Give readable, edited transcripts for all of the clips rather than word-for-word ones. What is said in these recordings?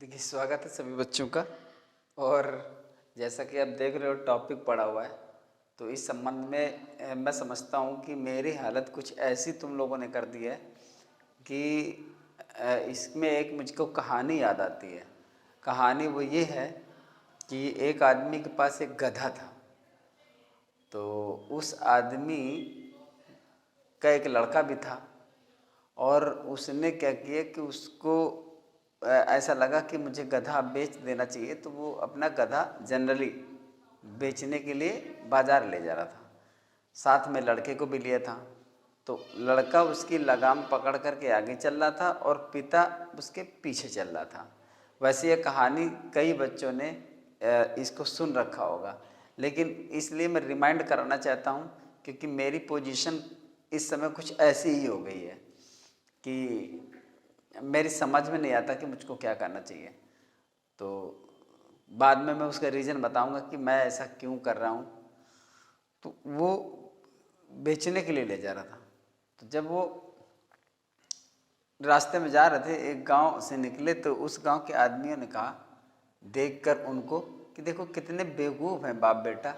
देखिए, स्वागत है सभी बच्चों का। और जैसा कि आप देख रहे हो टॉपिक पड़ा हुआ है, तो इस संबंध में मैं समझता हूँ कि मेरी हालत कुछ ऐसी तुम लोगों ने कर दी है कि इसमें एक मुझको कहानी याद आती है। कहानी वो ये है कि एक आदमी के पास एक गधा था। तो उस आदमी का एक लड़का भी था और उसने क्या किया कि उसको ऐसा लगा कि मुझे गधा बेच देना चाहिए, तो वो अपना गधा जनरली बेचने के लिए बाज़ार ले जा रहा था। साथ में लड़के को भी लिया था। तो लड़का उसकी लगाम पकड़ कर के आगे चल रहा था और पिता उसके पीछे चल रहा था। वैसे ये कहानी कई बच्चों ने इसको सुन रखा होगा, लेकिन इसलिए मैं रिमाइंड कराना चाहता हूँ क्योंकि मेरी पोजीशन इस समय कुछ ऐसी ही हो गई है कि मेरी समझ में नहीं आता कि मुझको क्या करना चाहिए। तो बाद में मैं उसका रीज़न बताऊंगा कि मैं ऐसा क्यों कर रहा हूँ। तो वो बेचने के लिए ले जा रहा था। तो जब वो रास्ते में जा रहे थे, एक गांव से निकले, तो उस गांव के आदमियों ने कहा, देखकर उनको, कि देखो कितने बेवकूफ़ हैं बाप बेटा,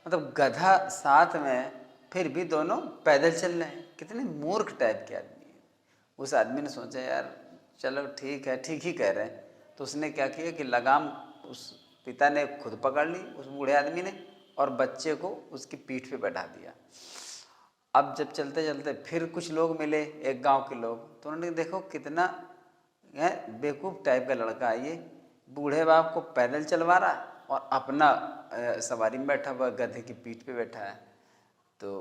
मतलब गधा साथ में फिर भी दोनों पैदल चल रहे हैं, कितने मूर्ख टाइप के आदमी हैं। उस आदमी ने सोचा, यार चलो ठीक है, ठीक ही कह रहे हैं। तो उसने क्या किया कि लगाम उस पिता ने खुद पकड़ ली, उस बूढ़े आदमी ने, और बच्चे को उसकी पीठ पे बैठा दिया। अब जब चलते चलते फिर कुछ लोग मिले, एक गांव के लोग, तो उन्होंने देखो कितना है बेवकूफ़ टाइप का लड़का है ये, बूढ़े बाप को पैदल चलवा रहा है और अपना सवारी में बैठा हुआ गधे की पीठ पे बैठा है। तो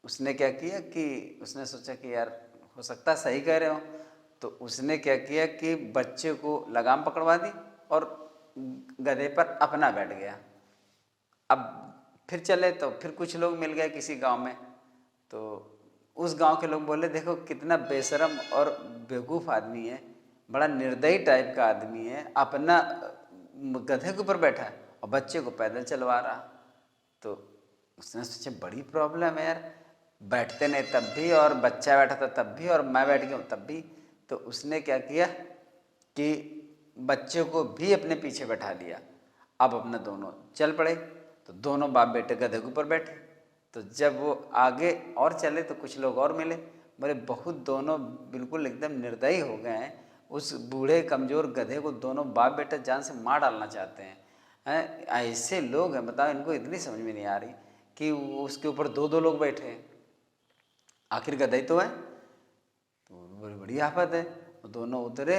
उसने क्या किया कि उसने सोचा कि यार हो सकता है सही कह रहे हो। तो उसने क्या किया कि बच्चे को लगाम पकड़वा दी और गधे पर अपना बैठ गया। अब फिर चले तो फिर कुछ लोग मिल गए किसी गांव में। तो उस गांव के लोग बोले, देखो कितना बेशरम और बेवकूफ़ आदमी है, बड़ा निर्दयी टाइप का आदमी है, अपना गधे के ऊपर बैठा है और बच्चे को पैदल चलवा रहा। तो उसने सोचा बड़ी प्रॉब्लम है यार, बैठते नहीं तब भी, और बच्चा बैठा था तब भी, और मैं बैठ गया हूँ तब भी। तो उसने क्या किया कि बच्चे को भी अपने पीछे बैठा लिया। अब अपना दोनों चल पड़े। तो दोनों बाप बेटे गधे के ऊपर बैठे। तो जब वो आगे और चले तो कुछ लोग और मिले, बोले बहुत दोनों बिल्कुल एकदम निर्दयी हो गए हैं, उस बूढ़े कमज़ोर गधे को दोनों बाप बेटा जान से मार डालना चाहते हैं। ऐसे लोग हैं, बताओ, इनको इतनी समझ में नहीं आ रही कि उसके ऊपर दो दो लोग बैठे हैं, आखिर गधा ही तो है। तो बड़ी बड़ी आफत है। वो दोनों उतरे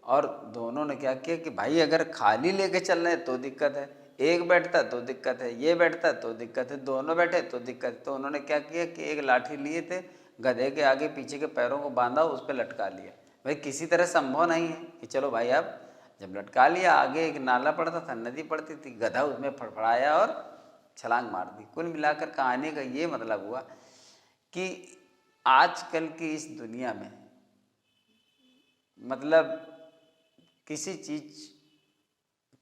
और दोनों ने क्या किया कि भाई अगर खाली लेके चल रहे हैं तो दिक्कत है, एक बैठता तो दिक्कत है, ये बैठता तो दिक्कत है, दोनों बैठे तो दिक्कत है। तो उन्होंने क्या किया कि एक लाठी लिए थे, गधे के आगे पीछे के पैरों को बांधा, उस पर लटका लिया। भाई किसी तरह संभव नहीं है कि चलो भाई, अब जब लटका लिया, आगे एक नाला पड़ता था, नदी पड़ती थी, गधा उसमें फड़फड़ाया और छलांग मार दी। कुल मिलाकर कहानी का ये मतलब हुआ कि आजकल की इस दुनिया में मतलब किसी चीज़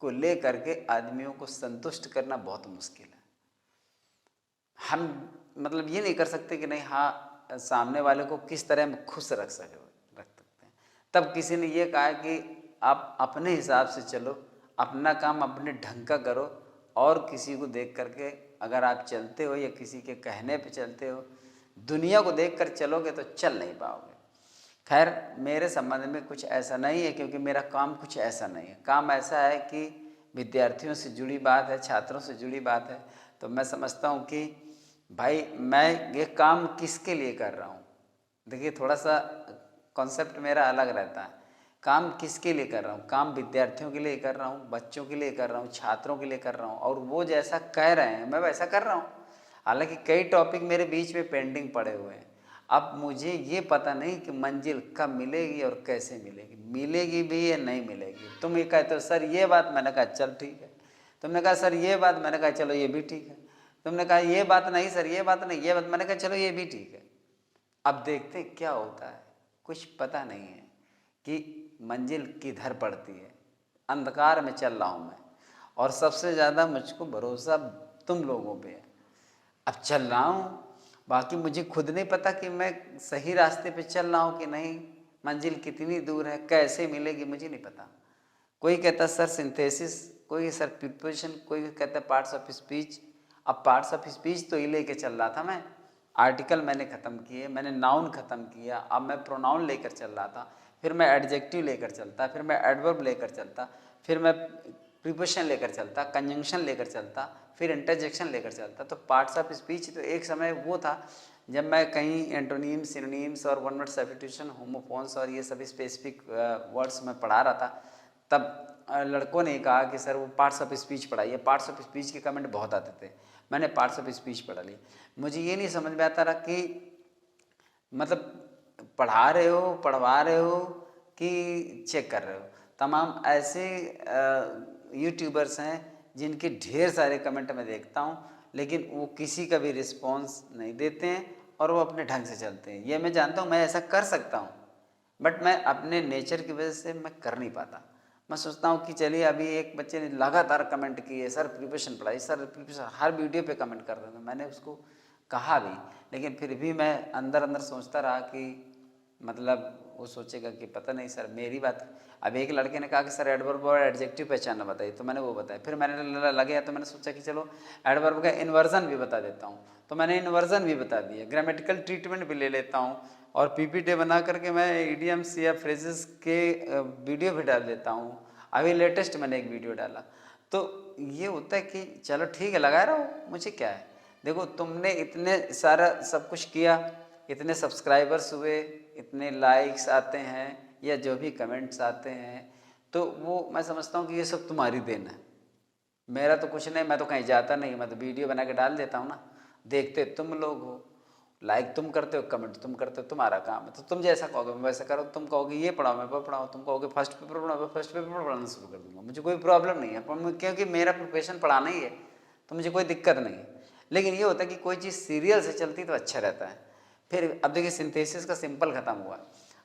को ले करके आदमियों को संतुष्ट करना बहुत मुश्किल है। हम मतलब ये नहीं कर सकते कि नहीं, हाँ सामने वाले को किस तरह हम खुश रख सकते हैं। तब किसी ने ये कहा कि आप अपने हिसाब से चलो, अपना काम अपने ढंग का करो, और किसी को देख करके अगर आप चलते हो या किसी के कहने पे चलते हो, दुनिया को देख कर चलोगे तो चल नहीं पाओगे। खैर मेरे संबंध में कुछ ऐसा नहीं है, क्योंकि मेरा काम कुछ ऐसा नहीं है। काम ऐसा है कि विद्यार्थियों से जुड़ी बात है, छात्रों से जुड़ी बात है। तो मैं समझता हूँ कि भाई मैं ये काम किसके लिए कर रहा हूँ। देखिए थोड़ा सा कॉन्सेप्ट मेरा अलग रहता है। काम किसके लिए कर रहा हूँ? काम विद्यार्थियों के लिए कर रहा हूँ, बच्चों के लिए कर रहा हूँ, छात्रों के लिए कर रहा हूँ, और वो जैसा कह रहे हैं मैं वैसा कर रहा हूँ। हालांकि कई टॉपिक मेरे बीच में पेंडिंग पड़े हुए हैं। अब मुझे ये पता नहीं कि मंजिल कब मिलेगी और कैसे मिलेगी, मिलेगी भी या नहीं मिलेगी। तुम ये कहते हो सर ये बात, मैंने कहा चल ठीक है। तुमने कहा सर ये बात, मैंने कहा चलो ये भी ठीक है। तुमने कहा ये बात नहीं सर, ये बात नहीं, ये बात, मैंने कहा चलो ये भी ठीक है। अब देखते क्या होता है, कुछ पता नहीं है कि मंजिल किधर पड़ती है। अंधकार में चल रहा हूँ मैं, और सबसे ज़्यादा मुझको भरोसा तुम लोगों पे है। अब चल रहा हूँ, बाकी मुझे खुद नहीं पता कि मैं सही रास्ते पे चल रहा हूँ कि नहीं, मंजिल कितनी दूर है, कैसे मिलेगी, मुझे नहीं पता। कोई कहता है सर सिंथेसिस, कोई सर प्रीपोजिशन, कोई कहता है पार्ट्स ऑफ स्पीच। अब पार्ट्स ऑफ स्पीच तो ये लेके चल रहा था मैं, आर्टिकल मैंने ख़त्म किए, मैंने नाउन ख़त्म किया, अब मैं प्रोनाउन लेकर चल रहा था, फिर मैं एडजेक्टिव लेकर चलता, फिर मैं एडवर्ब लेकर चलता, फिर मैं प्रीपोजिशन लेकर चलता, कंजंक्शन लेकर चलता, फिर इंटरजेक्शन लेकर चलता। तो पार्ट्स ऑफ स्पीच तो एक समय वो था जब मैं कहीं एंटोनीम्स, सिनोनीम्स और वन वर्ड सब्स्टिट्यूशन, होमोफोन्स और ये सभी स्पेसिफिक वर्ड्स में पढ़ा रहा था। तब लड़कों ने कहा कि सर वो पार्ट्स ऑफ स्पीच पढ़ाइए। पार्ट्स ऑफ स्पीच के कमेंट बहुत आते थे, मैंने पार्ट्स ऑफ स्पीच पढ़ा ली। मुझे ये नहीं समझ में आता रहा कि मतलब पढ़ा रहे हो, पढ़वा रहे हो कि चेक कर रहे हो। तमाम ऐसे यूट्यूबर्स हैं जिनके ढेर सारे कमेंट मैं देखता हूँ, लेकिन वो किसी का भी रिस्पॉन्स नहीं देते हैं और वो अपने ढंग से चलते हैं। ये मैं जानता हूँ, मैं ऐसा कर सकता हूँ, बट मैं अपने नेचर की वजह से मैं कर नहीं पाता। मैं सोचता हूँ कि चलिए अभी एक बच्चे ने लगातार कमेंट किए, सर प्रिपरेशन पढ़ाई, सर प्रिपरेशन, हर वीडियो पे कमेंट कर रहे थे। मैंने उसको कहा भी, लेकिन फिर भी मैं अंदर अंदर सोचता रहा कि मतलब वो सोचेगा कि पता नहीं सर मेरी बात। अब एक लड़के ने कहा कि सर एडवर्ब और एडजेक्टिव पहचानना बताइए, तो मैंने वो बताया। फिर मैंने लगे तो मैंने सोचा कि चलो एडवर्ब का इन्वर्जन भी बता देता हूँ, तो मैंने इन्वर्जन भी बता दिया, ग्रामेटिकल ट्रीटमेंट भी ले लेता हूँ, और पीपीटी बना करके मैं इडियम्स या फ्रेजेस के वीडियो भी डाल देता हूँ। अभी लेटेस्ट मैंने एक वीडियो डाला। तो ये होता है कि चलो ठीक है, लगा रहा हूँ, मुझे क्या है। देखो तुमने इतने सारा सब कुछ किया, इतने सब्सक्राइबर्स हुए, इतने लाइक्स आते हैं या जो भी कमेंट्स आते हैं, तो वो मैं समझता हूँ कि ये सब तुम्हारी देन है, मेरा तो कुछ नहीं। मैं तो कहीं जाता नहीं, मैं तो वीडियो बना के डाल देता हूँ ना, देखते तुम लोग हो, लाइक तुम करते हो, कमेंट तुम करते हो, तुम्हारा काम है। तो तुम जैसा कहोगे मैं वैसा करो, तुम कहोगे ये पढ़ाओ मैं वो पढ़ाऊँ, तुम कहोगे फर्स्ट पेपर पढ़ाओ मैं फर्स्ट पेपर पढ़ाना शुरू कर दूंगा, मुझे कोई प्रॉब्लम नहीं है, क्योंकि मेरा प्रोफेशन पढ़ाना ही है, तो मुझे कोई दिक्कत नहीं है। लेकिन ये होता है कि कोई चीज़ सीरियल से चलती तो अच्छा रहता है। फिर अब देखिए सिंथेसिस का सिंपल ख़त्म हुआ,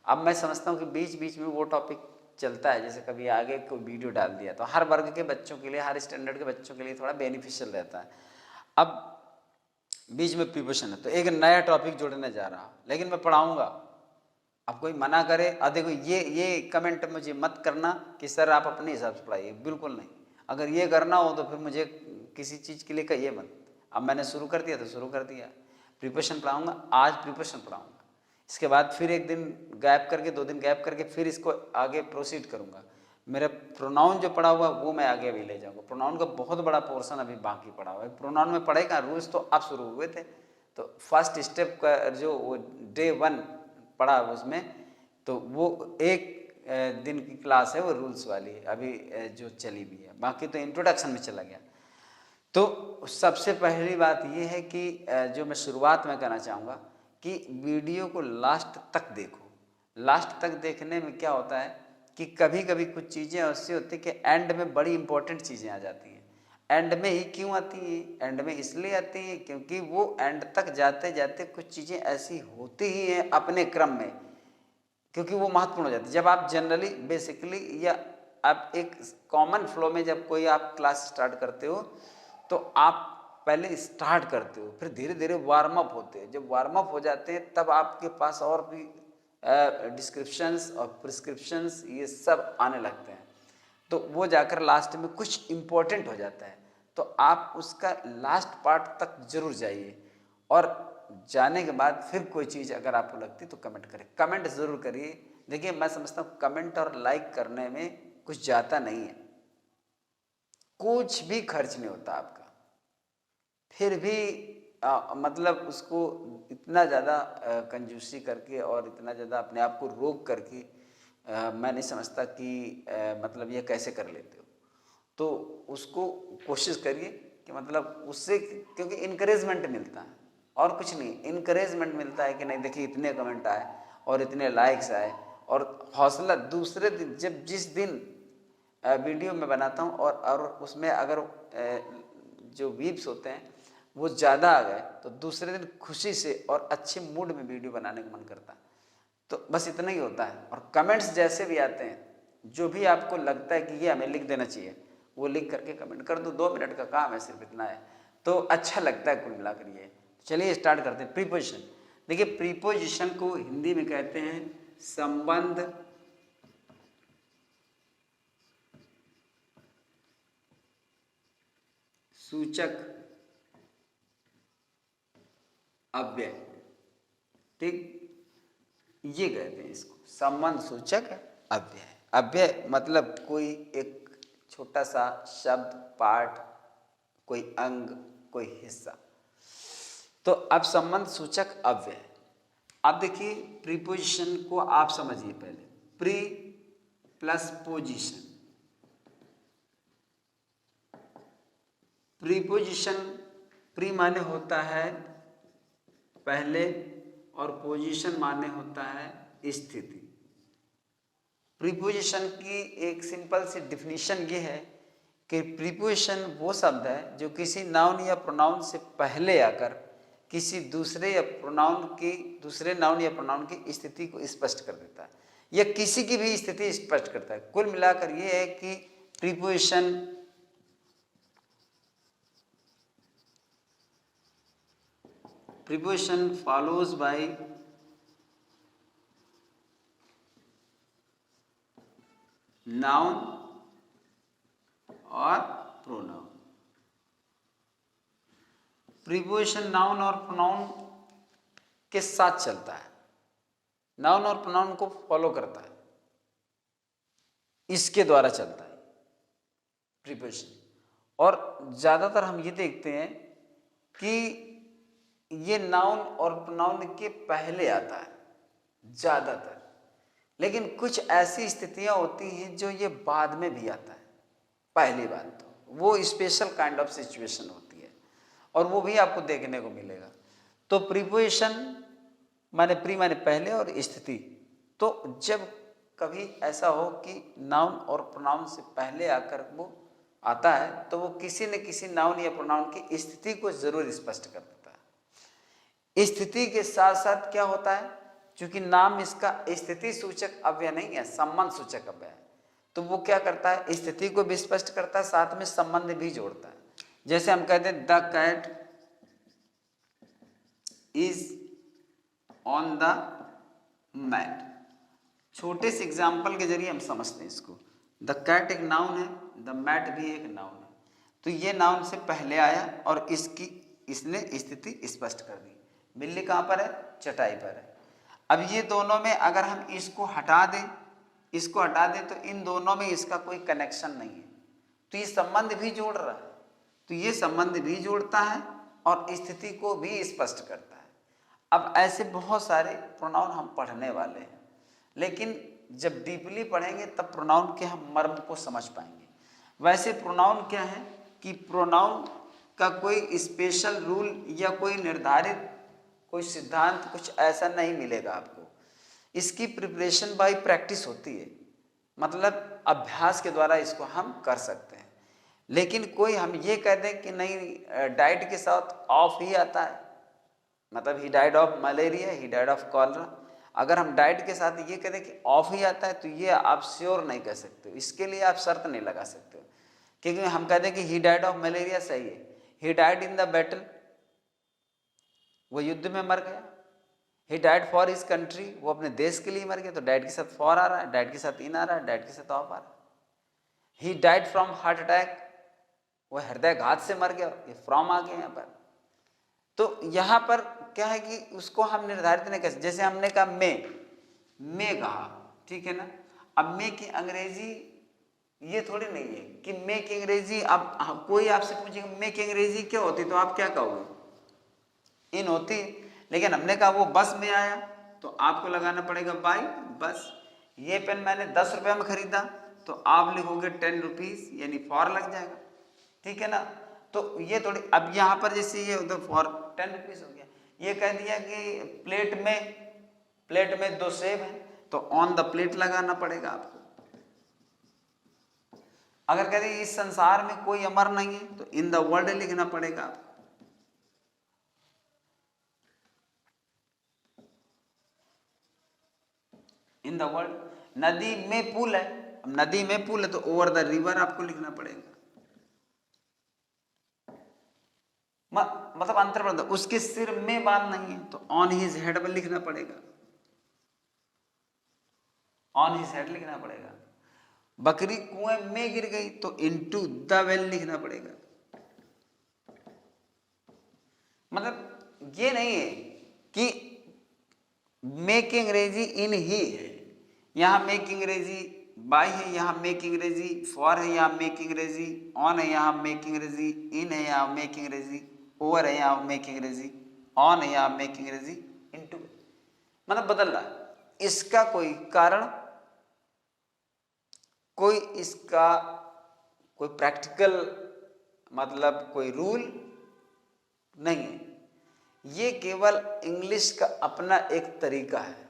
अब मैं समझता हूँ कि बीच बीच में वो टॉपिक चलता है, जैसे कभी आगे कोई वीडियो डाल दिया तो हर वर्ग के बच्चों के लिए, हर स्टैंडर्ड के बच्चों के लिए थोड़ा बेनिफिशियल रहता है। अब बीच में प्रिपरेशन है तो एक नया टॉपिक जोड़ने जा रहा, लेकिन मैं पढ़ाऊंगा। अब कोई मना करे, देखो ये कमेंट मुझे मत करना कि सर आप अपने हिसाब से पढ़ाइए, बिल्कुल नहीं। अगर ये करना हो तो फिर मुझे किसी चीज़ के लिए कहिए मत। अब मैंने शुरू कर दिया तो शुरू कर दिया, प्रिपरेशन पढ़ाऊंगा, आज प्रिपरेशन पढ़ाऊंगा, इसके बाद फिर एक दिन गैप करके, 2 दिन गैप करके फिर इसको आगे प्रोसीड करूंगा। मेरा प्रोनाउन जो पढ़ा हुआ वो मैं आगे अभी ले जाऊंगा। प्रोनाउन का बहुत बड़ा पोर्शन अभी बाकी पड़ा हुआ है। प्रोनाउन में पढ़ेगा, रूल्स तो अब शुरू हुए थे, तो फर्स्ट स्टेप का जो वो डे 1 पढ़ा उसमें, तो वो एक दिन की क्लास है, वो रूल्स वाली अभी जो चली भी है, बाकी तो इंट्रोडक्शन में चला गया। तो सबसे पहली बात ये है कि जो मैं शुरुआत में कहना चाहूँगा कि वीडियो को लास्ट तक देखो। लास्ट तक देखने में क्या होता है कि कभी कभी कुछ चीज़ें ऐसी होती है कि एंड में बड़ी इंपॉर्टेंट चीज़ें आ जाती हैं। एंड में ही क्यों आती हैं? एंड में इसलिए आती हैं क्योंकि वो एंड तक जाते जाते कुछ चीज़ें ऐसी होती ही हैं अपने क्रम में, क्योंकि वो महत्वपूर्ण हो जाती है। जब आप जनरली बेसिकली या आप एक कॉमन फ्लो में जब कोई आप क्लास स्टार्ट करते हो तो आप पहले स्टार्ट करते हो, फिर धीरे धीरे वार्म अप होते हैं। जब वार्म अप हो जाते हैं तब आपके पास और भी डिस्क्रिप्शंस और प्रिस्क्रिप्शंस ये सब आने लगते हैं, तो वो जाकर लास्ट में कुछ इम्पोर्टेंट हो जाता है। तो आप उसका लास्ट पार्ट तक जरूर जाइए, और जाने के बाद फिर कोई चीज़ अगर आपको लगती तो कमेंट करें, कमेंट ज़रूर करिए। देखिए मैं समझता हूँ कमेंट और लाइक करने में कुछ जाता नहीं है, कुछ भी खर्च नहीं होता आपका, फिर भी मतलब उसको इतना ज़्यादा कंजूसी करके और इतना ज़्यादा अपने आप को रोक करके मैं नहीं समझता कि मतलब ये कैसे कर लेते हो। तो उसको कोशिश करिए कि मतलब उससे, क्योंकि इनकरेजमेंट मिलता है और कुछ नहीं, इनकरेजमेंट मिलता है कि नहीं देखिए इतने कमेंट आए और इतने लाइक्स आए, और हौसला दूसरे दिन जब जिस दिन वीडियो में बनाता हूँ और उसमें अगर जो व्यूज होते हैं वो ज़्यादा आ गए तो दूसरे दिन खुशी से और अच्छे मूड में वीडियो बनाने का मन करता है। तो बस इतना ही होता है। और कमेंट्स जैसे भी आते हैं, जो भी आपको लगता है कि ये हमें लिख देना चाहिए वो लिख करके कमेंट कर दो, 2 मिनट का काम है, सिर्फ इतना है, तो अच्छा लगता है कुल मिलाकर ये। चलिए स्टार्ट करते हैं। प्रीपोजिशन, देखिए प्रीपोजिशन को हिंदी में कहते हैं संबंध सूचक अव्यय, ठीक, ये कहते हैं इसको संबंध सूचक अव्यय। अव्यय मतलब कोई एक छोटा सा शब्द, पाठ, कोई अंग, कोई हिस्सा। तो अब संबंध सूचक अव्यय। अब देखिए प्रीपोजिशन को आप समझिए पहले। Pre plus position, preposition, pre माने होता है पहले और पोजीशन माने होता है स्थिति। प्रीपोजिशन की एक सिंपल सी डिफिनीशन ये है कि प्रीपोजिशन वो शब्द है जो किसी नाउन या प्रोनाउन से पहले आकर किसी दूसरे नाउन या प्रोनाउन की स्थिति को स्पष्ट कर देता है या किसी की भी स्थिति स्पष्ट करता है। कुल मिलाकर ये है कि प्रीपोजिशन फॉलोज बाय नाउन और प्रोनाउन। प्रीपोजिशन नाउन और प्रोनाउन के साथ चलता है, नाउन और प्रोनाउन को फॉलो करता है, इसके द्वारा चलता है प्रीपोजिशन। और ज्यादातर हम ये देखते हैं कि ये नाउन और प्रोनाउन के पहले आता है ज्यादातर, लेकिन कुछ ऐसी स्थितियां होती हैं जो ये बाद में भी आता है। पहली बात तो वो स्पेशल काइंड ऑफ सिचुएशन होती है और वो भी आपको देखने को मिलेगा। तो प्रीपोजिशन माने प्री माने पहले और स्थिति। तो जब कभी ऐसा हो कि नाउन और प्रोनाउन से पहले आकर वो आता है तो वो किसी न किसी नाउन या प्रोनाउन की स्थिति को जरूर स्पष्ट कर देता है। स्थिति के साथ साथ क्या होता है, क्योंकि नाम इसका स्थिति सूचक अव्यय नहीं है, संबंध सूचक अव्यय है, तो वो क्या करता है, स्थिति को भी स्पष्ट करता है, साथ में संबंध भी जोड़ता है। जैसे हम कहते हैं the cat is on the mat. छोटे से एग्जाम्पल के जरिए हम समझते हैं इसको। द कैट एक नाउन है, द मैट भी एक नाउन है। तो ये नाउन से पहले आया और इसने स्थिति स्पष्ट कर दी। बिल्ली कहाँ पर है, चटाई पर है। अब ये दोनों में अगर हम इसको हटा दें तो इन दोनों में इसका कोई कनेक्शन नहीं है, तो ये संबंध भी जोड़ रहा है। तो ये संबंध भी जोड़ता है और स्थिति को भी स्पष्ट करता है। अब ऐसे बहुत सारे प्रोनाउन हम पढ़ने वाले हैं, लेकिन जब डीपली पढ़ेंगे तब प्रोनाउन के हम मर्म को समझ पाएंगे। वैसे प्रोनाउन क्या है कि प्रोनाउन का कोई स्पेशल रूल या कोई निर्धारित कोई सिद्धांत कुछ ऐसा नहीं मिलेगा आपको। इसकी प्रिपरेशन बाय प्रैक्टिस होती है, मतलब अभ्यास के द्वारा इसको हम कर सकते हैं। लेकिन कोई हम ये कह दें कि नहीं डाइट के साथ ऑफ ही आता है, मतलब he died of malaria, he died of cholera, अगर हम डाइट के साथ ये कह दें कि ऑफ ही आता है तो ये आप श्योर नहीं कह सकते हो, इसके लिए आप शर्त नहीं लगा सकते हो। क्योंकि हम कह दें कि ही डाइड ऑफ मलेरिया सही है, he died in the battle, वो युद्ध में मर गया। He died for his country, वो अपने देश के लिए मर गया, तो डाइट के साथ फॉर आ रहा है, डाइट के साथ इन आ रहा है, डाइट के साथ ऑफ आ रहा है। He died from heart attack, वो हृदय घात से मर गया, ये फ्रॉम आ गया यहाँ पर। तो यहाँ पर क्या है कि उसको हम निर्धारित नहीं कर सकते। जैसे हमने कहा मे कहा, ठीक है ना। अब मे की अंग्रेजी ये थोड़ी नहीं है कि मे की अंग्रेजी, अब कोई आपसे पूछेगा मे की अंग्रेजी क्या होती, तो आप क्या कहोगे, इन होती। लेकिन हमने कहा वो बस में आया तो आपको लगाना पड़ेगा बाई बस। ये पेन मैंने 10 रुपये में खरीदा तो आप लिखोगे 10 रुपीज, यानी फॉर लग जाएगा, ठीक है ना। तो ये थोड़ी, अब यहाँ पर जैसे ये उधर फॉर 10 रुपीज हो गया। ये कह दिया कि प्लेट में 2 सेब हैं तो ऑन द प्लेट लगाना पड़ेगा आपको। अगर कह दिए इस संसार में कोई अमर नहीं है तो इन द वर्ल्ड लिखना पड़ेगा आपको। In the world. नदी में पुल है, अब नदी में पुल है तो ओवर द रिवर आपको लिखना पड़ेगा। मतलब अंतर पड़ता, उसके सिर में बाल नहीं है तो ऑन हिज हेड पर लिखना पड़ेगा, ऑन हिज हेड लिखना पड़ेगा। बकरी कुएं में गिर गई तो इनटू द वेल लिखना पड़ेगा। मतलब ये नहीं है कि मेक अंग्रेजी इन ही है, यहाँ मेक अंग्रेजी बाय है, यहाँ मेक अंग्रेजी फॉर है, यहाँ मेक अंग्रेजी ऑन है, यहाँ मेक अंग्रेजी इन है, यहाँ मेक अंग्रेजी ओवर है, यहाँ मेक अंग्रेजी ऑन है, यहाँ मेक अंग्रेजी इनटू, मतलब बदल रहा है। इसका कोई कारण, कोई इसका कोई प्रैक्टिकल मतलब कोई रूल नहीं है, ये केवल इंग्लिश का अपना एक तरीका है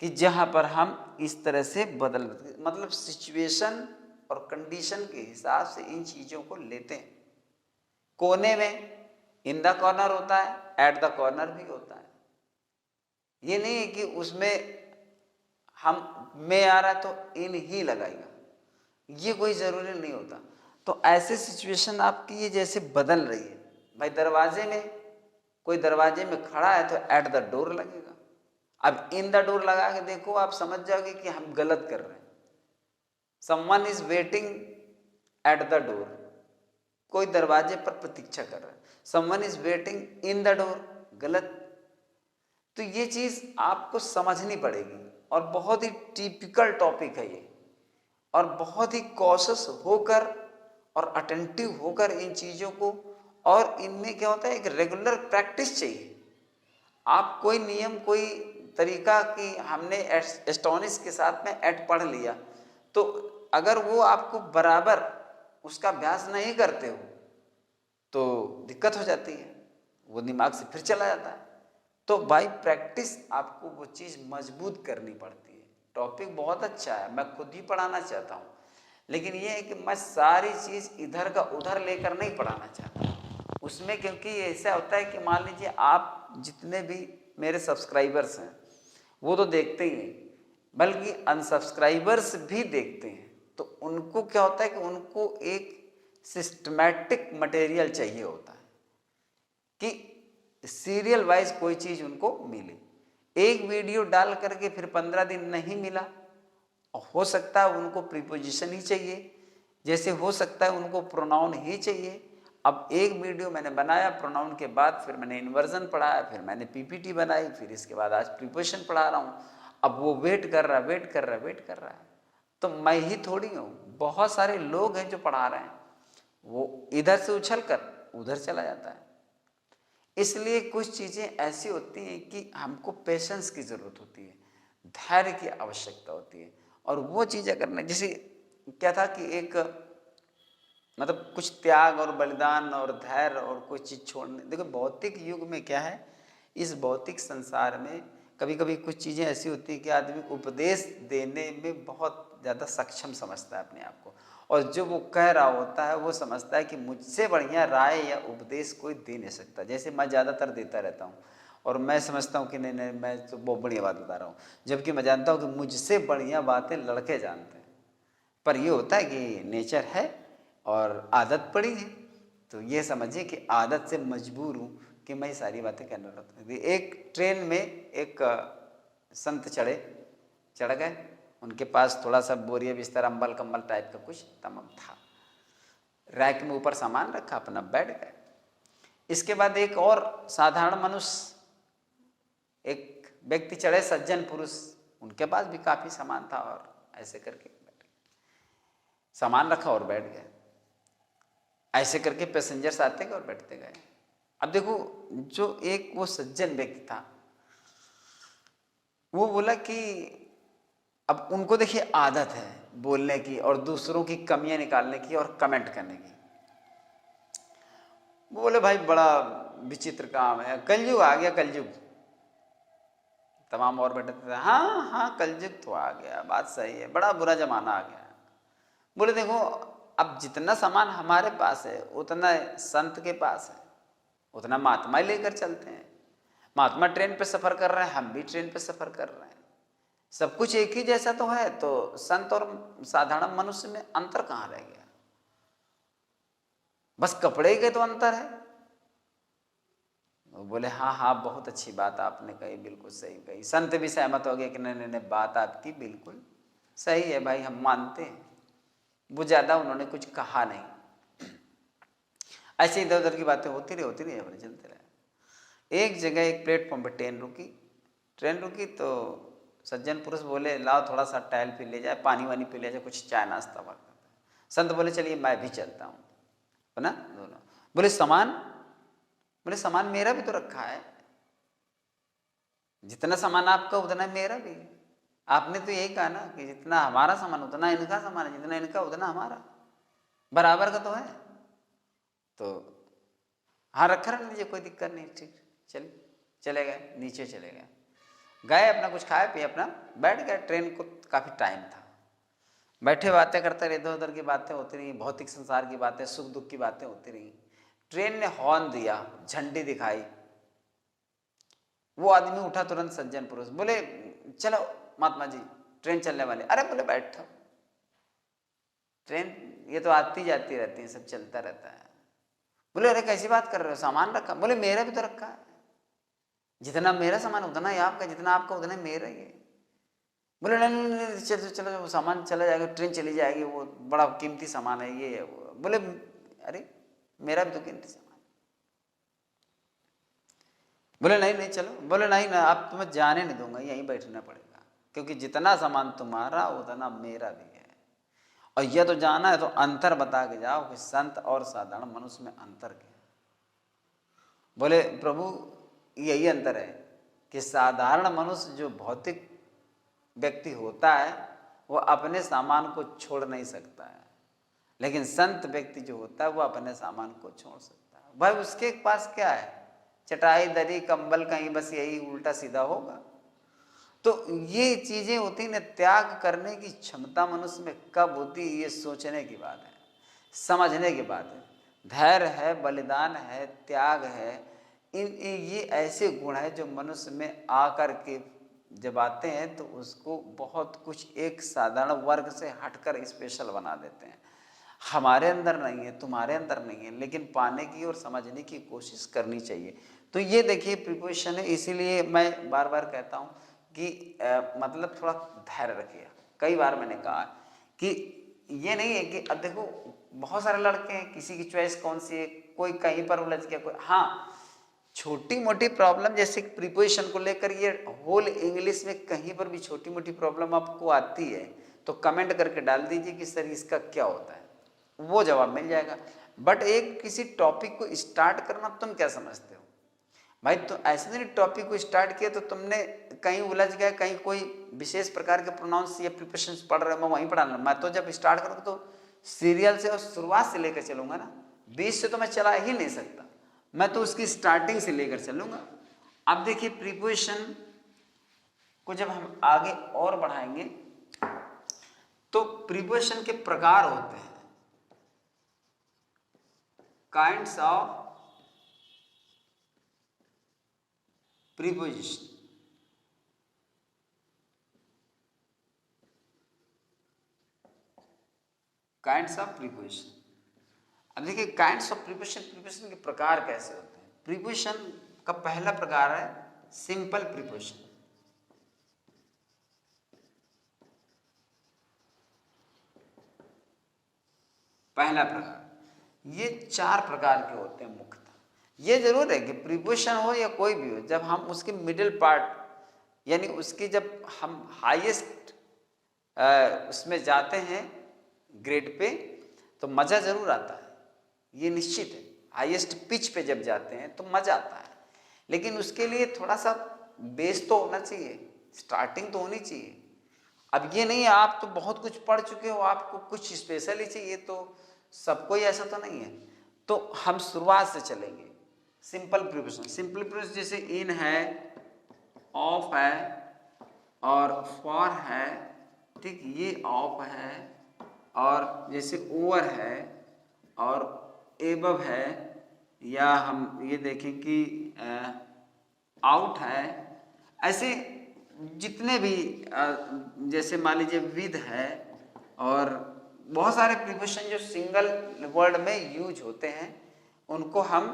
कि जहां पर हम इस तरह से बदल, मतलब सिचुएशन और कंडीशन के हिसाब से इन चीजों को लेते हैं। कोने में इन द कॉर्नर होता है, एट द कॉर्नर भी होता है। ये नहीं है कि उसमें हम में आ रहा है तो इन ही लगाएगा, ये कोई जरूरी नहीं होता। तो ऐसे सिचुएशन आपकी ये जैसे बदल रही है, भाई दरवाजे में, कोई दरवाजे में खड़ा है तो एट द डोर लगेगा। अब इन द डोर लगा के देखो, आप समझ जाओगे कि हम गलत कर रहे हैं। Someone is waiting at the door, कोई दरवाजे पर प्रतीक्षा कर रहा है। Someone is waiting in the door, गलत। तो ये चीज आपको समझनी पड़ेगी, और बहुत ही टिपिकल टॉपिक है ये, और बहुत ही कॉशियस होकर और अटेंटिव होकर इन चीजों को, और इनमें क्या होता है, एक रेगुलर प्रैक्टिस चाहिए। आप कोई नियम, कोई तरीका कि हमने एस्टोनिश के साथ में एट पढ़ लिया, तो अगर वो आपको बराबर उसका अभ्यास नहीं करते हो तो दिक्कत हो जाती है, वो दिमाग से फिर चला जाता है। तो बाय प्रैक्टिस आपको वो चीज़ मजबूत करनी पड़ती है। टॉपिक बहुत अच्छा है, मैं खुद ही पढ़ाना चाहता हूँ, लेकिन ये है कि मैं सारी चीज़ इधर का उधर लेकर नहीं पढ़ाना चाहता उसमें, क्योंकि ऐसा होता है कि मान लीजिए आप जितने भी मेरे सब्सक्राइबर्स हैं वो तो देखते ही हैं, बल्कि अनसब्सक्राइबर्स भी देखते हैं। तो उनको क्या होता है कि उनको एक सिस्टमैटिक मटेरियल चाहिए होता है कि सीरियल वाइज कोई चीज़ उनको मिले। एक वीडियो डाल करके फिर 15 दिन नहीं मिला, हो सकता है उनको प्रीपोजिशन ही चाहिए, जैसे हो सकता है उनको प्रोनाउन ही चाहिए। अब एक वीडियो मैंने बनाया प्रोनाउन के बाद, फिर मैंने इन्वर्जन पढ़ाया, फिर मैंने पीपीटी बनाई, फिर इसके बाद आज प्रीपोजिशन पढ़ा रहा हूँ। अब वो वेट कर रहा है, तो मैं ही थोड़ी हूँ, बहुत सारे लोग हैं जो पढ़ा रहे हैं, वो इधर से उछल कर उधर चला जाता है। इसलिए कुछ चीज़ें ऐसी होती हैं कि हमको पेशेंस की ज़रूरत होती है, धैर्य की आवश्यकता होती है। और वो चीज़ करना, जैसे क्या था कि एक मतलब कुछ त्याग और बलिदान और धैर्य और कोई चीज़ छोड़ने। देखो भौतिक युग में क्या है, इस भौतिक संसार में कभी कभी कुछ चीज़ें ऐसी होती हैं कि आदमी उपदेश देने में बहुत ज़्यादा सक्षम समझता है अपने आप को, और जो वो कह रहा होता है वो समझता है कि मुझसे बढ़िया राय या उपदेश कोई दे नहीं सकता। जैसे मैं ज़्यादातर देता रहता हूँ और मैं समझता हूँ कि नहीं नहीं मैं तो बहुत बढ़िया बात बता रहा हूँ, जबकि मैं जानता हूँ कि मुझसे बढ़िया बातें लड़के जानते हैं। पर ये होता है कि नेचर है और आदत पड़ी है, तो ये समझिए कि आदत से मजबूर हूँ कि मैं सारी बातें करना रहता हूँ। एक ट्रेन में एक संत चढ़ गए, उनके पास थोड़ा सा बोरिया बिस्तर अम्बल कम्बल टाइप का कुछ तमाम था, रैक में ऊपर सामान रखा, अपना बैठ गए। इसके बाद एक और साधारण मनुष्य, एक व्यक्ति चढ़े, सज्जन पुरुष, उनके पास भी काफी सामान था, और ऐसे करके बैठ गए, सामान रखा और बैठ गए। ऐसे करके पैसेंजर्स आते गए और बैठते गए। अब देखो जो एक वो सज्जन व्यक्ति था वो बोला कि अब उनको देखिए आदत है बोलने की और दूसरों की कमियां निकालने की और कमेंट करने की। वो बोले भाई बड़ा विचित्र काम है, कलयुग आ गया, कलयुग। तमाम और बैठे थे, हाँ हाँ कलयुग तो आ गया, बात सही है, बड़ा बुरा जमाना आ गया। बोले देखो अब जितना सामान हमारे पास है उतना संत के पास है, उतना महात्मा ही लेकर चलते हैं। महात्मा ट्रेन पे सफर कर रहे हैं, हम भी ट्रेन पे सफर कर रहे हैं, सब कुछ एक ही जैसा तो है, तो संत और साधारण मनुष्य में अंतर कहाँ रह गया? बस कपड़े के तो अंतर है। वो बोले हाँ हाँ बहुत अच्छी बात आपने कही, बिल्कुल सही कही। संत भी सहमत हो गए कि नहीं नहीं नहीं बात आपकी बिल्कुल सही है भाई, हम मानते हैं। वो ज्यादा उन्होंने कुछ कहा नहीं। ऐसे इधर उधर की बातें होती रही अपने चलते रहे। एक जगह एक प्लेटफॉर्म पर ट्रेन रुकी तो सज्जन पुरुष बोले लाओ थोड़ा सा टहल पी ले जाए, पानी वानी पी ले जाए, कुछ चाय नाश्ता वगैरह। संत बोले चलिए मैं भी चलता हूँ, है ना दोनों। बोले सामान मेरा भी तो रखा है, जितना सामान आपका उतना मेरा भी है। आपने तो यही कहा ना कि जितना हमारा सामान उतना इनका सामान है, जितना इनका उतना हमारा, बराबर का तो है। तो हाँ रखा रख लीजिए, कोई दिक्कत नहीं, ठीक चले गए, नीचे चले गए अपना कुछ खाए पिए, अपना बैठ गए। ट्रेन को काफ़ी टाइम था, बैठे बातें करते रहे, इधर उधर की बातें होती रही, भौतिक संसार की बातें, सुख दुख की बातें होती रही। ट्रेन ने हॉर्न दिया, झंडी दिखाई, वो आदमी उठा तुरंत, सज्जन पुरुष बोले चलो महात्मा जी ट्रेन चलने वाले। अरे बोले बैठो, ट्रेन ये तो आती जाती रहती है, सब चलता रहता है। बोले अरे कैसी बात कर रहे हो, सामान रखा? बोले मेरा भी तो रखा है, जितना मेरा सामान उतना ही आपका, जितना आपका उतना ही मेरा ही है। बोले नहीं चलो चलो, वो सामान चला जाएगा, ट्रेन चली जाएगी, वो बड़ा कीमती सामान है ये है वो। बोले अरे मेरा भी तो कीमती सामान। बोले नहीं चलो। बोले नहीं ना, आप तुम्हें जाने नहीं दूंगा, यहीं बैठना पड़ेगा, क्योंकि जितना सामान तुम्हारा उतना मेरा भी है। और यह तो जाना है तो अंतर बता के जाओ कि संत और साधारण मनुष्य में अंतर क्या है। बोले प्रभु यही अंतर है कि साधारण मनुष्य जो भौतिक व्यक्ति होता है वो अपने सामान को छोड़ नहीं सकता है, लेकिन संत व्यक्ति जो होता है वो अपने सामान को छोड़ सकता है। भाई उसके पास क्या है, चटाई दरी कंबल, कहीं बस यही उल्टा सीधा होगा। तो ये चीजें होती ना, त्याग करने की क्षमता मनुष्य में कब होती है, ये सोचने की बात है, समझने की बात है। धैर्य है, बलिदान है, त्याग है, ये ऐसे गुण है जो मनुष्य में आकर के जब आते हैं तो उसको बहुत कुछ एक साधारण वर्ग से हटकर स्पेशल बना देते हैं। हमारे अंदर नहीं है, तुम्हारे अंदर नहीं है, लेकिन पाने की और समझने की कोशिश करनी चाहिए। तो ये देखिए प्रिपरेशन है, इसीलिए मैं बार बार कहता हूँ कि मतलब थोड़ा धैर्य रखिए। कई बार मैंने कहा कि ये नहीं है कि अब देखो बहुत सारे लड़के हैं, किसी की चॉइस कौन सी है, कोई कहीं पर उलझ गया, कोई हाँ छोटी मोटी प्रॉब्लम जैसे प्रिपोजिशन को लेकर, ये होल इंग्लिश में कहीं पर भी छोटी मोटी प्रॉब्लम आपको आती है तो कमेंट करके डाल दीजिए कि सर इसका क्या होता है, वो जवाब मिल जाएगा। बट एक किसी टॉपिक को स्टार्ट करना, तुम क्या समझते हो भाई? तो ऐसे नहीं टॉपिक को स्टार्ट किया तो तुमने कहीं उलझ गए, कहीं कोई विशेष प्रकार के प्रोनाउंस या प्रिपरेशन पढ़ रहे हो, मैं वहीं पढ़ा लूँ। मैं तो जब स्टार्ट करूँगा तो सीरियल से और शुरुआत से लेकर चलूँगा ना, बीच से तो मैं चला ही नहीं सकता, मैं तो उसकी स्टार्टिंग से लेकर चलूँगा। अब देखिए प्रिपरेशन को जब हम आगे और बढ़ाएंगे तो प्रिपरेशन के प्रकार होते हैं, kinds of preposition. Kinds of preposition. अब देखिए काइंड्स ऑफ प्रिपोजिशन के प्रकार कैसे होते हैं। प्रिपोजिशन का पहला प्रकार है सिंपल प्रिपोजिशन। पहला प्रकार, ये 4 प्रकार के होते हैं मुख्यतः। ये जरूर है कि प्रिपोजिशन हो या कोई भी हो, जब हम उसके मिडिल पार्ट यानी उसकी जब हम हाईएस्ट उसमें जाते हैं ग्रेड पे तो मज़ा ज़रूर आता है, ये निश्चित है। हाईएस्ट पिच पे जब जाते हैं तो मज़ा आता है, लेकिन उसके लिए थोड़ा सा बेस तो होना चाहिए, स्टार्टिंग तो होनी चाहिए। अब ये नहीं है आप तो बहुत कुछ पढ़ चुके हो, आपको कुछ स्पेशल ही चाहिए, तो सबको ही ऐसा तो नहीं है। तो हम शुरुआत से चलेंगे। सिंपल प्रिपोजिशन, सिंपल प्रिपोजिशन जैसे इन है, ऑफ है और फॉर है, ठीक, ये ऑफ है, और जैसे ओवर है और एबव है, या हम ये देखें कि आउट है। ऐसे जितने भी जैसे मान लीजिए विद है, और बहुत सारे प्रिपोजिशन जो सिंगल वर्ड में यूज होते हैं उनको हम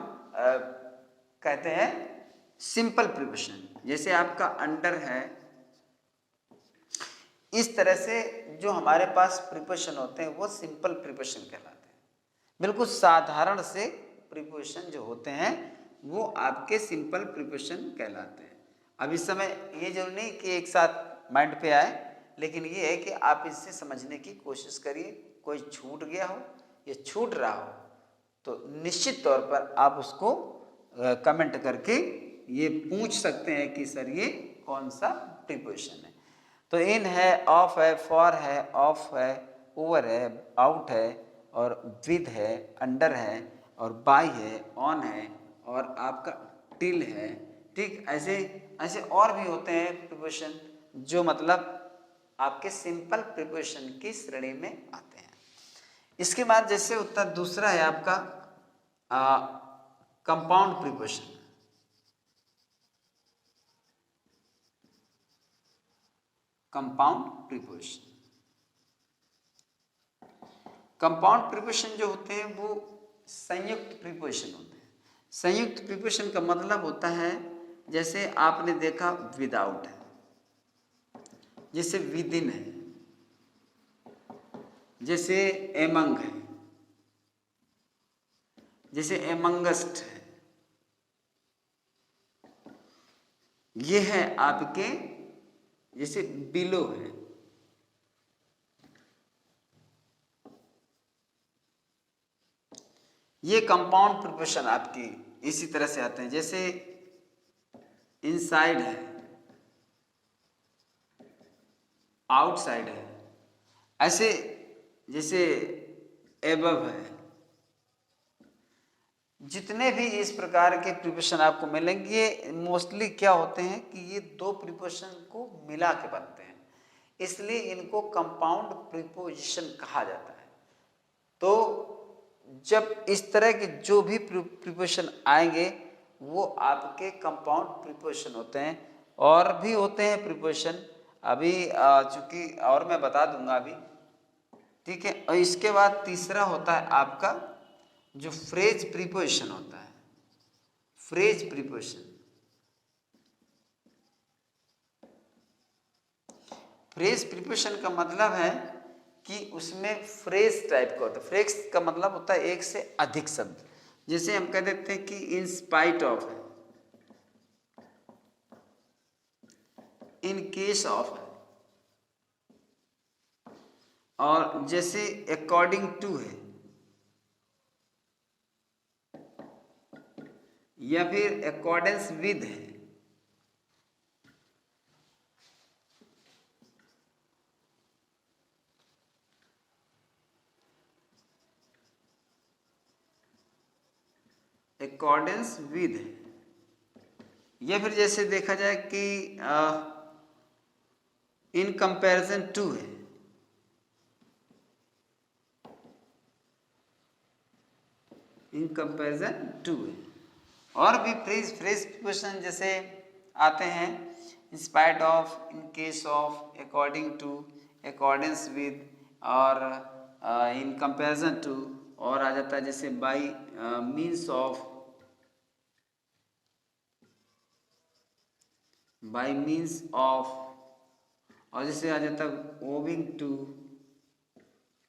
कहते हैं सिंपल प्रिपोजिशन। जैसे आपका अंडर है, इस तरह से जो हमारे पास प्रिपोजिशन होते हैं वो सिंपल प्रिपोजिशन कहलाते हैं। बिल्कुल साधारण से प्रीपोजिशन जो होते हैं वो आपके सिंपल प्रीपोजिशन कहलाते हैं। अब इस समय ये जरूरी नहीं कि एक साथ माइंड पे आए, लेकिन ये है कि आप इससे समझने की कोशिश करिए। कोई छूट गया हो या छूट रहा हो तो निश्चित तौर पर आप उसको कमेंट करके ये पूछ सकते हैं कि सर ये कौन सा प्रीपोजिशन है। तो इन है, ऑफ है, फॉर है, ऑफ है, ओवर है, आउट है, और विद है, अंडर है, और बाय है, ऑन है, और आपका टिल है। ठीक, ऐसे ऐसे और भी होते हैं प्रीपोजिशन जो मतलब आपके सिंपल प्रीपोजिशन की श्रेणी में आते हैं। इसके बाद जैसे उत्तर दूसरा है आपका compound preposition. Compound preposition, compound preposition जो होते हैं वो संयुक्त प्रीपोजिशन होते हैं। संयुक्त प्रीपोजिशन का मतलब होता है, जैसे आपने देखा विदाउट है, जैसे विद इन है, जैसे एमंग है, जैसे एमंगस्ट है, ये है आपके, जैसे बिलो है। ये कंपाउंड प्रीपोजिशन आपकी इसी तरह से आते हैं, जैसे इनसाइड है, आउटसाइड है, ऐसे जैसे एबव है। जितने भी इस प्रकार के प्रीपोजिशन आपको मिलेंगे ये मोस्टली क्या होते हैं कि ये दो प्रीपोजिशन को मिला के बनते हैं, इसलिए इनको कंपाउंड प्रीपोजिशन कहा जाता है। तो जब इस तरह के जो भी प्रीपोजिशन आएंगे वो आपके कंपाउंड प्रीपोजिशन होते हैं। और भी होते हैं प्रीपोजिशन, अभी चूंकि और मैं बता दूंगा अभी, ठीक है। और इसके बाद तीसरा होता है आपका जो फ्रेज प्रीपोजिशन होता है। फ्रेज प्रीपोजिशन, फ्रेज प्रीपोजिशन का मतलब है कि उसमें फ्रेज टाइप का होता है। फ्रेज का मतलब होता है एक से अधिक शब्द। जैसे हम कह देते हैं कि इन स्पाइट ऑफ है, इन केस ऑफ है, और जैसे अकॉर्डिंग टू है, या फिर अकॉर्डेंस विद है, अकॉर्डेंस विद है, या फिर जैसे देखा जाए कि इन कंपैरिजन टू है, इन कंपैरिजन टू है। और भी फ्रेज प्रीपोजिशन जैसे आते हैं, in spite of, in case of, according to, accordance with, और इन कंपैरिजन टू, और आ जाता है जैसे by means of, by means of, और जैसे आ जाता है ओविंग टू,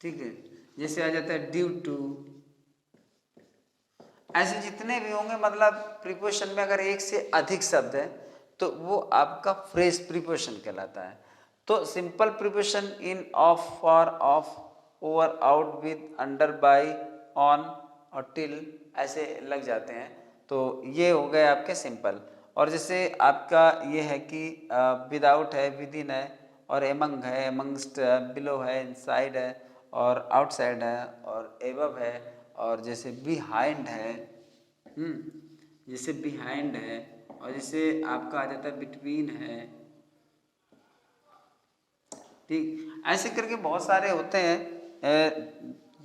ठीक है, जैसे आ जाता है ड्यू टू। ऐसे जितने भी होंगे, मतलब प्रीपोजिशन में अगर एक से अधिक शब्द है तो वो आपका फ्रेज प्रीपोजिशन कहलाता है। तो simple preposition in, of, for, of, over, out, with, under, by, on और टिल ऐसे लग जाते हैं। तो ये हो गए आपके सिंपल। और जैसे आपका ये है कि विदाउट है, विद इन है, और एमंग है, एमंगस्ट, बिलो है, इनसाइड है, और आउटसाइड है, और एबव है, और जैसे बिहाइंड है, जैसे बिहाइंड है, और जैसे आपका आ जाता है बिटवीन है। ठीक, ऐसे करके बहुत सारे होते हैं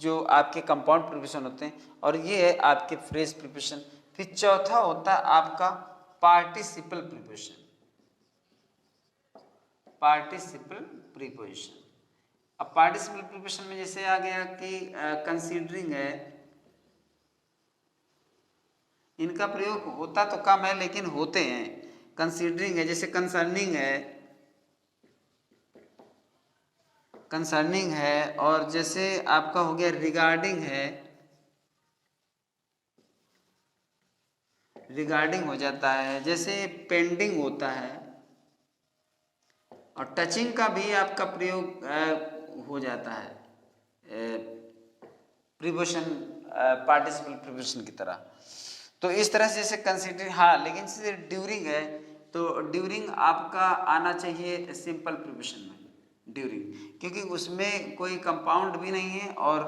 जो आपके कंपाउंड प्रीपोजिशन होते हैं, और ये है आपके फ्रेज प्रीपोजिशन। फिर चौथा होता है आपका पार्टिसिपल प्रीपोजिशन। पार्टिसिपल प्रीपोजिशन, अब पार्टिसिपल प्रीपोजिशन में जैसे आ गया कि कंसीडरिंग है, इनका प्रयोग होता तो कम है लेकिन होते हैं। कंसीडरिंग है, जैसे कंसर्निंग है, कंसर्निंग है, और जैसे आपका हो गया रिगार्डिंग है, रिगार्डिंग हो जाता है, जैसे पेंडिंग होता है, और टचिंग का भी आपका प्रयोग हो जाता है प्रीपोजिशन, पार्टिसिपल प्रीपोजिशन की तरह। तो इस तरह से जैसे कंसीडरिंग, हाँ लेकिन जैसे ड्यूरिंग है तो ड्यूरिंग आपका आना चाहिए सिंपल प्रीपोजिशन में, ड्यूरिंग, क्योंकि उसमें कोई कंपाउंड भी नहीं है, और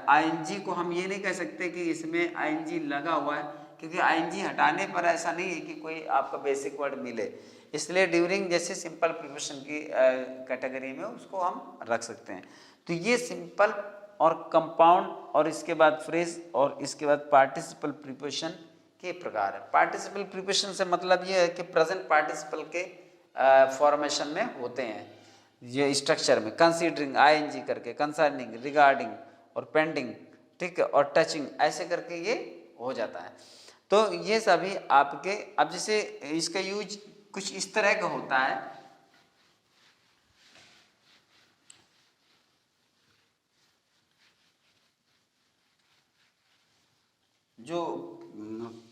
आईएनजी को हम ये नहीं कह सकते कि इसमें आईएनजी लगा हुआ है, क्योंकि आईएनजी हटाने पर ऐसा नहीं है कि कोई आपका बेसिक वर्ड मिले, इसलिए ड्यूरिंग जैसे सिंपल प्रीपोजिशन की कैटेगरी में उसको हम रख सकते हैं। तो ये सिंपल और कंपाउंड और इसके बाद फ्रेज और इसके बाद पार्टिसिपल प्रीपोजिशन के प्रकार है। पार्टिसिपल प्रीपोजिशन से मतलब ये है कि प्रेजेंट पार्टिसिपल के फॉर्मेशन में होते हैं, ये स्ट्रक्चर में कंसीडरिंग आईएनजी करके, कंसर्निंग, रिगार्डिंग और पेंडिंग, ठीक है, और टचिंग, ऐसे करके ये हो जाता है। तो ये सभी आपके, अब जैसे इसका यूज कुछ इस तरह का होता है, जो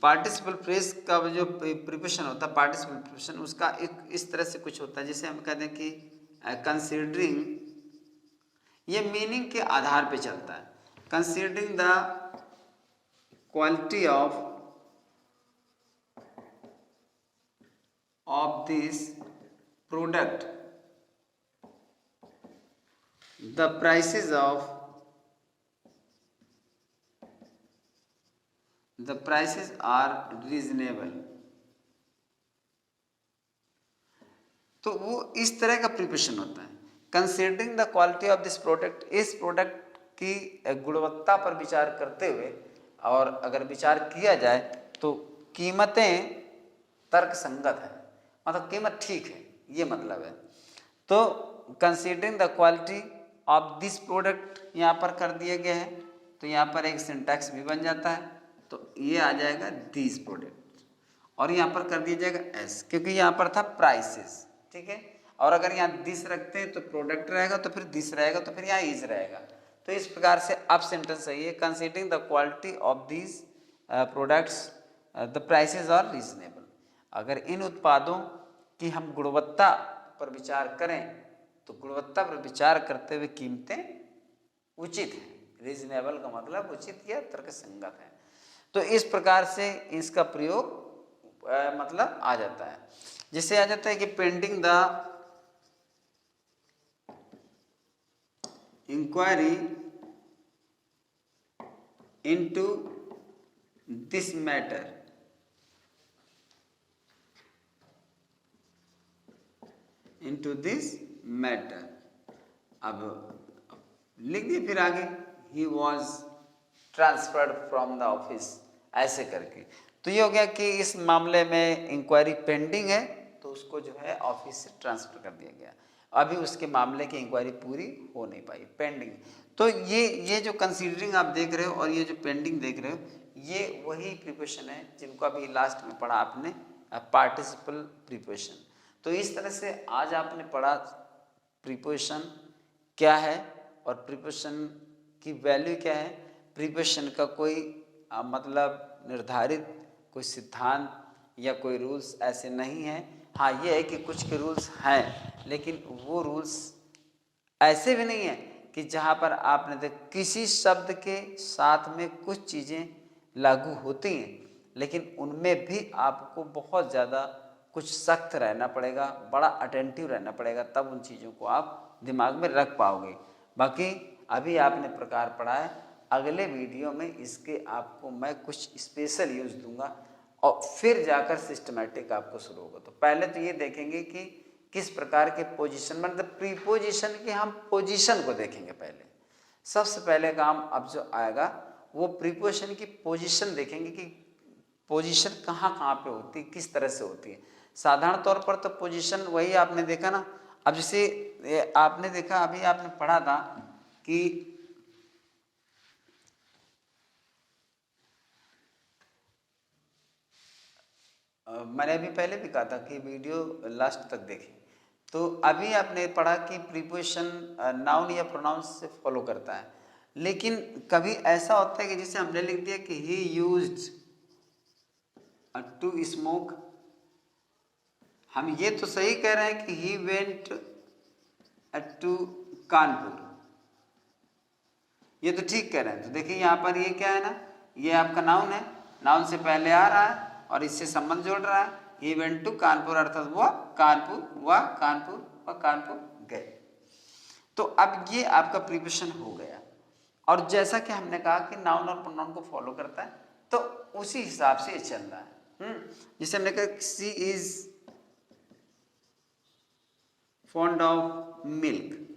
पार्टिसिपल फ्रेज का जो प्रीपोजिशन होता है, पार्टिसिपल प्रीपोजिशन उसका एक इस तरह से कुछ होता है, जैसे हम कहते हैं कि कंसीडरिंग, ये मीनिंग के आधार पे चलता है। Considering the quality of this product, the prices of the prices are reasonable। तो वो इस तरह का प्रिपरेशन होता है। Considering the quality of this product, इस प्रोडक्ट की गुणवत्ता पर विचार करते हुए, और अगर विचार किया जाए तो कीमतें तर्क संगत है, मतलब कीमत ठीक है, ये मतलब है। तो considering the quality of this product यहाँ पर कर दिया गया है, तो यहाँ पर एक सिंटैक्स भी बन जाता है, तो ये आ जाएगा दिस प्रोडक्ट, और यहाँ पर कर दिया जाएगा एस, क्योंकि यहाँ पर था प्राइसेस, ठीक है, और अगर यहाँ दिस रखते हैं तो प्रोडक्ट रहेगा, तो फिर दिस रहेगा, तो फिर यहाँ इज रहेगा। तो इस प्रकार से अब सेंटेंस सही है, considering the quality of these products the prices are reasonable. अगर इन उत्पादों की हम गुणवत्ता पर विचार करें तो गुणवत्ता पर विचार करते हुए कीमतें उचित हैं। रीजनेबल का मतलब उचित या तर्कसंगत है। तो इस प्रकार से इसका प्रयोग मतलब आ जाता है। जिससे आ जाता है कि pending the inquiry into this matter, into this matter. अब लिख दिए फिर आगे, he was transferred from the office, ऐसे करके। तो ये हो गया कि इस मामले में इंक्वायरी पेंडिंग है, तो उसको जो है ऑफिस से ट्रांसफर कर दिया गया। अभी उसके मामले की इंक्वायरी पूरी हो नहीं पाई, पेंडिंग। तो ये जो कंसीडरिंग आप देख रहे हो और ये जो पेंडिंग देख रहे हो, ये वही प्रीपोजिशन है जिनको अभी लास्ट में पढ़ा आपने, पार्टिसिपल प्रीपोजिशन। तो इस तरह से आज आपने पढ़ा प्रीपोजिशन क्या है और प्रीपोजिशन की वैल्यू क्या है। प्रीपोजिशन का कोई मतलब निर्धारित कोई सिद्धांत या कोई रूल्स ऐसे नहीं है। हाँ, ये है कि कुछ के रूल्स हैं, लेकिन वो रूल्स ऐसे भी नहीं है कि जहाँ पर आपने देख किसी शब्द के साथ में कुछ चीज़ें लागू होती हैं, लेकिन उनमें भी आपको बहुत ज़्यादा कुछ सख्त रहना पड़ेगा, बड़ा अटेंटिव रहना पड़ेगा, तब उन चीज़ों को आप दिमाग में रख पाओगे। बाकी अभी आपने प्रकार पढ़ा है, अगले वीडियो में इसके आपको मैं कुछ स्पेशल यूज दूंगा और फिर जाकर सिस्टमैटिक आपको शुरू होगा। तो पहले तो ये देखेंगे कि किस प्रकार के पोजीशन, मतलब प्रीपोजिशन के हम पोजीशन को देखेंगे। पहले सबसे पहले काम अब जो आएगा वो प्रीपोजिशन की पोजीशन देखेंगे कि पोजीशन कहाँ कहाँ पे होती है, किस तरह से होती है। साधारण तौर पर तो पोजीशन वही आपने देखा ना। अब जैसे आपने देखा, अभी आपने पढ़ा था कि मैंने अभी पहले भी कहा था कि वीडियो लास्ट तक देखें। तो अभी आपने पढ़ा कि प्रीपोजिशन नाउन या प्रोनाउंस से फॉलो करता है, लेकिन कभी ऐसा होता है कि जैसे हमने लिख दिया कि ही यूज्ड टू स्मोक। हम ये तो सही कह रहे हैं कि ही वेंट टू कानपुर, ये तो ठीक कह रहे हैं। तो देखिए यहाँ पर ये क्या है ना, ये आपका नाउन है, नाउन से पहले आ रहा है और इससे संबंध जोड़ रहा है। ही वेंट टू कानपुर अर्थात वह कानपुर गए। तो अब ये आपका प्रीपोजिशन हो गया। और जैसा कि हमने कहा कि नाउन और प्रोनाउन को फॉलो करता है, तो उसी हिसाब से ये चल रहा है। जिसे हमने कहा सी इज फॉन्ड ऑफ मिल्क,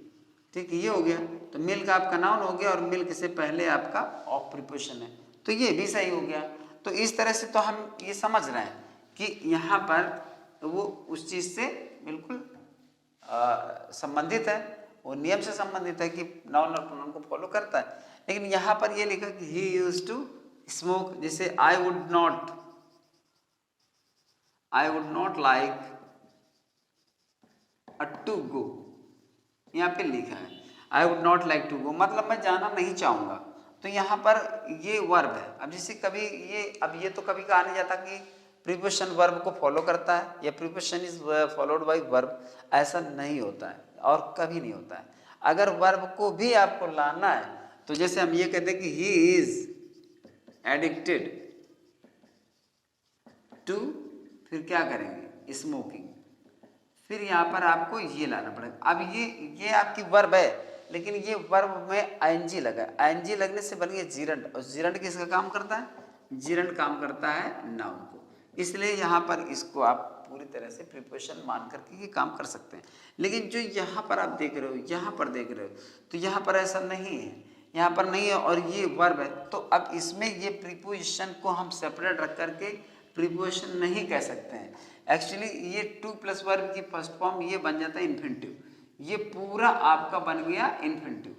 ठीक है, ये हो गया। तो मिल्क आपका नाउन हो गया और मिल्क से पहले आपका ऑफ प्रीपोजिशन है, तो ये भी सही हो गया। तो इस तरह से तो हम ये समझ रहे हैं कि यहाँ पर वो उस चीज़ से बिल्कुल संबंधित है, वो नियम से संबंधित है कि नाउन और प्रोनाउन को फॉलो करता है। लेकिन यहाँ पर ये लिखा कि ही यूज्ड टू स्मोक, जैसे I would not like to go, यहाँ पे लिखा है I would not like to go, मतलब मैं जाना नहीं चाहूँगा। तो यहाँ पर ये वर्ब है। अब जैसे कभी ये तो कभी कहा नहीं जाता कि प्रीपोजिशन वर्ब को फॉलो करता है या preposition is followed by verb, ऐसा नहीं होता है और कभी नहीं होता है। अगर वर्ब को भी आपको लाना है तो जैसे हम ये कहते हैं कि ही इज एडिक्टेड टू, फिर क्या करेंगे, स्मोकिंग, फिर यहाँ पर आपको ये लाना पड़ेगा। अब ये आपकी वर्ब है, लेकिन ये वर्ब में आईएनजी लगा है, आईएनजी लगने से बन गया जीरंड, और जीरंड किसका काम करता है, जीरंड काम करता है नाउन को। इसलिए यहाँ पर इसको आप पूरी तरह से प्रीपोजिशन मान करके ये काम कर सकते हैं। लेकिन जो यहाँ पर आप देख रहे हो, यहाँ पर देख रहे हो, तो यहाँ पर ऐसा नहीं है, यहाँ पर नहीं है और ये वर्ब है। तो अब इसमें ये प्रीपोजिशन को हम सेपरेट रख करके प्रीपोजिशन नहीं कह सकते हैं। एक्चुअली ये टू प्लस वर्ब की फर्स्ट फॉर्म ये बन जाता है इन्फिनिटिव, ये पूरा आपका बन गया इन्फिनिटिव,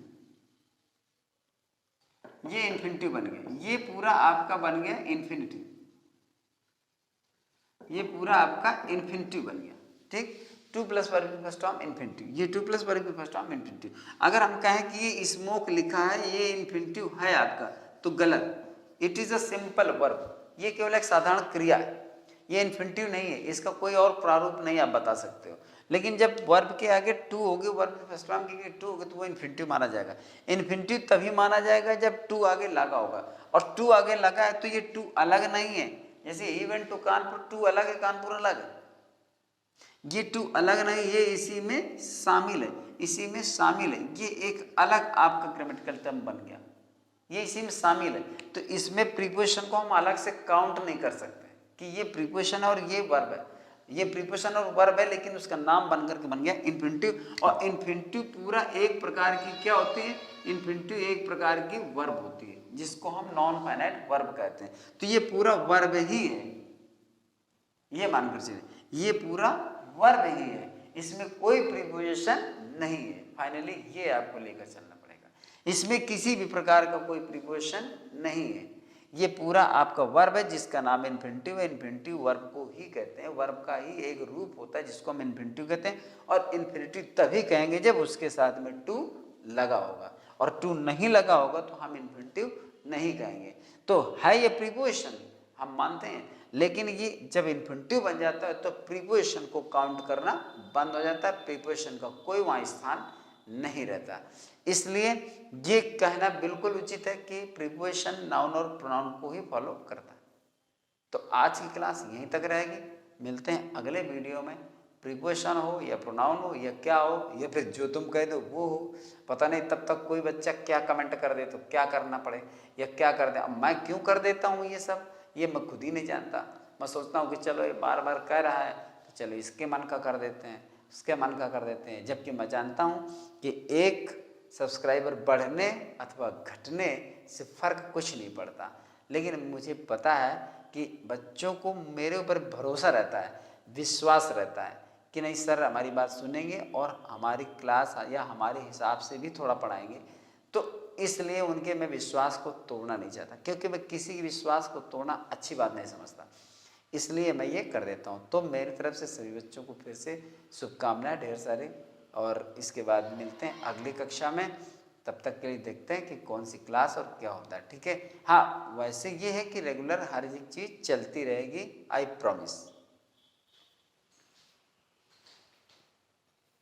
ये इन्फिनिटिव बन गया, ये पूरा आपका बन गया इन्फिनिटिव, ये पूरा आपका इन्फिनिटिव बन गया, ठीक। टू प्लस वर्ब की फर्स्ट फॉर्म इन्फिनिटिव, ये टू प्लस वर्ब की फर्स्ट फॉर्म इन्फिनिटिव। अगर हम कहें कि ये स्मोक लिखा है ये इन्फिनिटिव है आपका, तो गलत। It is a simple verb, ये केवल एक साधारण क्रिया है, ये इन्फिनिटिव नहीं है, इसका कोई और प्रारूप नहीं आप बता सकते हो। लेकिन जब वर्ब के आगे टू होगी, वर्ब की फर्स्ट फॉर्म की टू होगी, तो वो इन्फिनिटिव माना जाएगा। इन्फिनिटिव तभी माना जाएगा जब टू आगे लगा होगा, और टू आगे लगा है तो ये टू अलग नहीं है। जैसे he went to Kanpur, to अलग है, कानपुर अलग है, ये टू अलग नहीं, ये इसी में शामिल है, इसी में शामिल है, ये एक अलग आपका ग्रामेटिकल टर्म बन गया, ये इसी में शामिल है। तो इसमें प्रीपोजिशन को हम अलग से काउंट नहीं कर सकते कि ये प्रीपोजिशन है और ये वर्ब है, ये प्रीपोजिशन और वर्ब है, लेकिन उसका नाम बनकर के बन गया इन्फिनिटिव। और इन्फिनिटिव पूरा एक प्रकार की क्या होती है, इन्फिनिटिव एक प्रकार की वर्ब होती है, जिसको हम नॉन फाइनाइट वर्ब कहते हैं। तो ये पूरा वर्ब ही है, ये मानकर चलिए, ये पूरा वर्ब ही है, इसमें कोई प्रीपोजिशन नहीं है। फाइनली ये आपको लेकर चलना पड़ेगा, इसमें किसी भी प्रकार का कोई प्रीपोजिशन नहीं है, ये पूरा आपका वर्ब है जिसका नाम इन्फिनिटिव है। इन्फिनिटिव वर्ब को ही कहते हैं, वर्ब का ही एक रूप होता है जिसको हम इन्फिनिटिव कहते हैं। और इन्फिनिटिव तभी कहेंगे जब उसके साथ में टू लगा होगा, और टू नहीं लगा होगा तो हम इन्फिनिटिव नहीं कहेंगे। तो है ये प्रीपोजिशन हम मानते हैं, लेकिन ये जब इन्फिनिटिव बन जाता है तो प्रीपोजिशन को काउंट करना बंद हो जाता है, प्रीपोजिशन का कोई वहाँ स्थान नहीं रहता। इसलिए ये कहना बिल्कुल उचित है कि प्रीपोजिशन नाउन और प्रोनाउन को ही फॉलो करता है। तो आज की क्लास यहीं तक रहेगी, मिलते हैं अगले वीडियो में। प्रीपोजिशन हो या प्रोनाउन हो या क्या हो, या फिर जो तुम कह दो वो हो, पता नहीं तब तक कोई बच्चा क्या कमेंट कर दे तो क्या करना पड़े या क्या कर दे। अब मैं क्यों कर देता हूँ ये सब, ये मैं खुद ही नहीं जानता। मैं सोचता हूँ कि चलो ये बार बार कह रहा है तो चलो इसके मन का कर देते हैं, उसके मन का कर देते हैं, जबकि मैं जानता हूँ कि एक सब्सक्राइबर बढ़ने अथवा घटने से फ़र्क कुछ नहीं पड़ता। लेकिन मुझे पता है कि बच्चों को मेरे ऊपर भरोसा रहता है, विश्वास रहता है कि नहीं सर हमारी बात सुनेंगे और हमारी क्लास या हमारे हिसाब से भी थोड़ा पढ़ाएंगे। तो इसलिए उनके मैं विश्वास को तोड़ना नहीं चाहता, क्योंकि मैं किसी के विश्वास को तोड़ना अच्छी बात नहीं समझता, इसलिए मैं ये कर देता हूँ। तो मेरी तरफ से सभी बच्चों को फिर से शुभकामनाएं ढेर सारी, और इसके बाद मिलते हैं अगली कक्षा में। तब तक के लिए देखते हैं कि कौन सी क्लास और क्या होता है, ठीक है। हाँ, वैसे ये है कि रेगुलर हर एक चीज़ चलती रहेगी, आई प्रॉमिस।